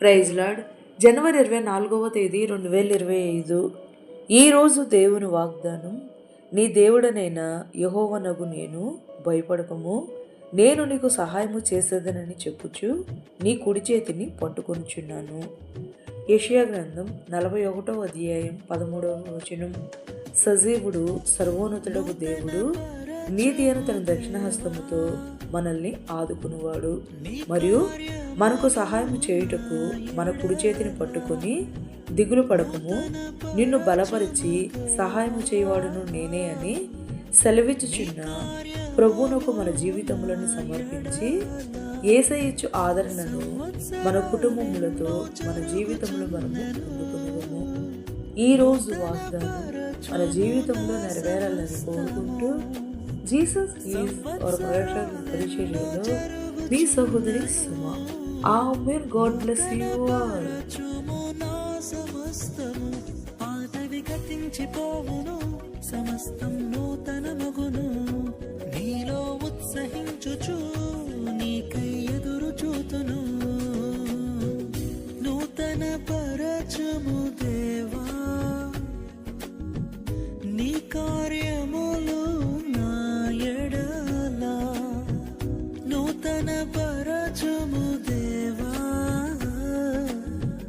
Praise lord. జనవరి 24వ తేదీ 2025. ఈరోజు దేవుని వాగ్దానం. నీ దేవుడనైన యెహోవానగు నేను, భయపడకము, నేను నీకు సహాయము చేసేదనని చెప్పుచు నీ కుడి చేతిని పట్టుకొనుచున్నాను. యెషయా గ్రంథం 41వ అధ్యాయం 13వ వచనం. సజీవుడు సర్వోన్నతుడగు దేవుడు, నీతి అయిన తన దక్షిణహస్తముతో మనల్ని ఆదుకునివాడు మరియు మనకు సహాయం చేయుటకు మన కుడి చేతిని పట్టుకొని, దిగులు పడకము, నిన్ను బలపరిచి సహాయం చేయవాడును నేనే అని సెలవిచ్చుచున్న ప్రభువునకు మన జీవితములను సమర్పించి యేసయ్య ఆదరణను మన కుటుంబములతో మన జీవితంలో మనము పొందుకునేము. ఈరోజు వాగ్దానం మన జీవితంలో నెరవేరాలని కోరుకుంటూ, జీసస్ ఈజ్ అవర్ ప్రొటెక్టర్ పరిచర్యలో మీ సహోదరి Suma. Amen. God bless you all. సమస్తము పాతవి గతించిపోవును, సమస్తం నూతనమగును. నీలో ఉత్సహించుచు నీకై ఎదురు చూతును. నూతన